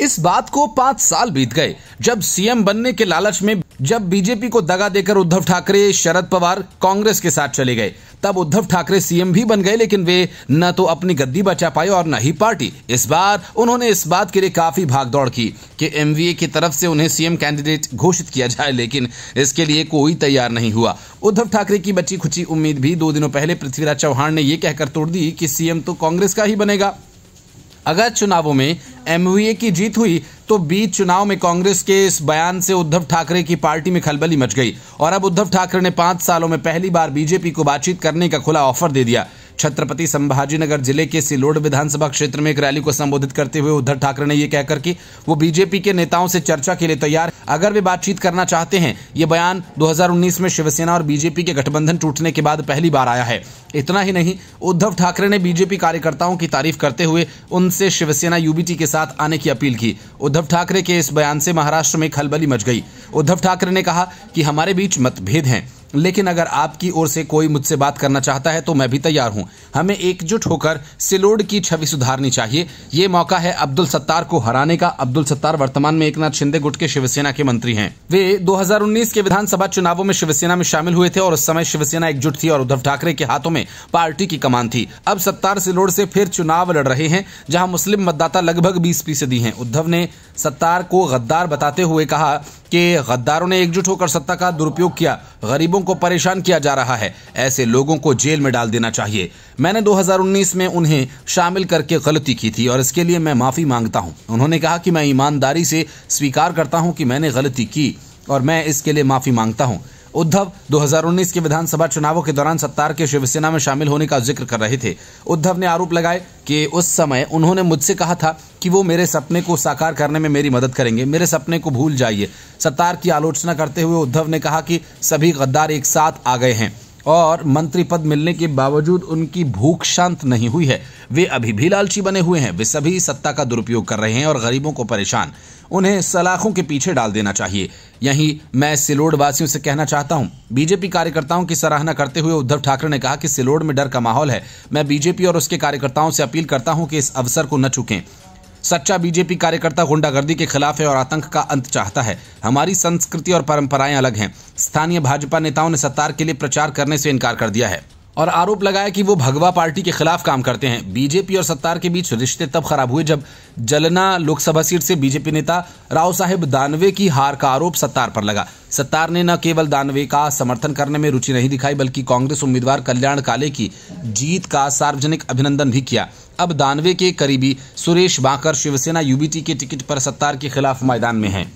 इस बात को 5 साल बीत गए जब सीएम बनने के लालच में जब बीजेपी को दगा देकर उद्धव ठाकरे शरद पवार कांग्रेस के साथ चले गए। तब उद्धव ठाकरे सीएम भी बन गए, लेकिन वे न तो अपनी गद्दी बचा पाए और न ही पार्टी। इस बार उन्होंने इस बात के लिए काफी भागदौड़ की कि एमवीए की तरफ से उन्हें सीएम कैंडिडेट घोषित किया जाए, लेकिन इसके लिए कोई तैयार नहीं हुआ। उद्धव ठाकरे की बची खुची उम्मीद भी 2 दिनों पहले पृथ्वीराज चौहान ने यह कहकर तोड़ दी कि सीएम तो कांग्रेस का ही बनेगा। अगर चुनावों में एमवीए की जीत हुई तो बीच चुनाव में कांग्रेस के इस बयान से उद्धव ठाकरे की पार्टी में खलबली मच गई और अब उद्धव ठाकरे ने 5 सालों में पहली बार बीजेपी को बातचीत करने का खुला ऑफर दे दिया। छत्रपति संभाजीनगर जिले के सिलोड विधानसभा क्षेत्र में एक रैली को संबोधित करते हुए उद्धव ठाकरे ने यह कहकर कि वो बीजेपी के नेताओं से चर्चा के लिए तैयार अगर वे बातचीत करना चाहते हैं। ये बयान 2019 में शिवसेना और बीजेपी के गठबंधन टूटने के बाद पहली बार आया है। इतना ही नहीं, उद्धव ठाकरे ने बीजेपी कार्यकर्ताओं की तारीफ करते हुए उनसे शिवसेना यूबीटी के साथ आने की अपील की। उद्धव ठाकरे के इस बयान से महाराष्ट्र में खलबली मच गई। उद्धव ठाकरे ने कहा कि हमारे बीच मतभेद हैं, लेकिन अगर आपकी ओर से कोई मुझसे बात करना चाहता है तो मैं भी तैयार हूं। हमें एकजुट होकर सिलोड की छवि सुधारनी चाहिए। ये मौका है अब्दुल सत्तार को हराने का। अब्दुल सत्तार वर्तमान में एकनाथ शिंदे गुट के शिवसेना के मंत्री हैं। वे 2019 के विधानसभा चुनावों में शिवसेना में शामिल हुए थे और उस समय शिवसेना एकजुट थी और उद्धव ठाकरे के हाथों में पार्टी की कमान थी। अब सत्तार सिलोड से फिर चुनाव लड़ रहे हैं, जहां मुस्लिम मतदाता लगभग 20% हैं। उद्धव ने सत्तार को गद्दार बताते हुए कहा कि गद्दारों ने एकजुट होकर सत्ता का दुरुपयोग किया, गरीबों को परेशान किया जा रहा है, ऐसे लोगों को जेल में डाल देना चाहिए। मैंने 2019 में उन्हें शामिल करके गलती की थी और इसके लिए मैं माफी मांगता हूं। उन्होंने कहा कि मैं ईमानदारी से स्वीकार करता हूं कि मैंने गलती की और मैं इसके लिए माफी मांगता हूं। उद्धव 2019 के विधानसभा चुनावों के दौरान सत्तार के शिवसेना में शामिल होने का जिक्र कर रहे थे। उद्धव ने आरोप लगाए कि उस समय उन्होंने मुझसे कहा था कि वो मेरे सपने को साकार करने में मेरी मदद करेंगे, मेरे सपने को भूल जाइए। सत्तार की आलोचना करते हुए उद्धव ने कहा कि सभी गद्दार एक साथ आ गए हैं और मंत्री पद मिलने के बावजूद उनकी भूख शांत नहीं हुई है। वे अभी भी लालची बने हुए हैं। वे सभी सत्ता का दुरुपयोग कर रहे हैं और गरीबों को परेशान, उन्हें सलाखों के पीछे डाल देना चाहिए। यही मैं सिलोड वासियों से कहना चाहता हूं। बीजेपी कार्यकर्ताओं की सराहना करते हुए उद्धव ठाकरे ने कहा कि सिलोड में डर का माहौल है। मैं बीजेपी और उसके कार्यकर्ताओं से अपील करता हूं कि इस अवसर को न चूकें। सच्चा बीजेपी कार्यकर्ता गुंडागर्दी के खिलाफ है और आतंक का अंत चाहता है। हमारी संस्कृति और परंपराएं अलग हैं। स्थानीय भाजपा नेताओं ने सत्तार के लिए प्रचार करने से इनकार कर दिया है और आरोप लगाया कि वो भगवा पार्टी के खिलाफ काम करते हैं। बीजेपी और सत्तार के बीच रिश्ते तब खराब हुए जब जलना लोकसभा सीट से बीजेपी नेता राव साहेब दानवे की हार का आरोप सत्तार पर लगा। सत्तार ने न केवल दानवे का समर्थन करने में रुचि नहीं दिखाई, बल्कि कांग्रेस उम्मीदवार कल्याण काले की जीत का सार्वजनिक अभिनंदन भी किया। अब दानवे के करीबी सुरेश बांकर शिवसेना यूबीटी के टिकट पर सत्तार के खिलाफ मैदान में हैं।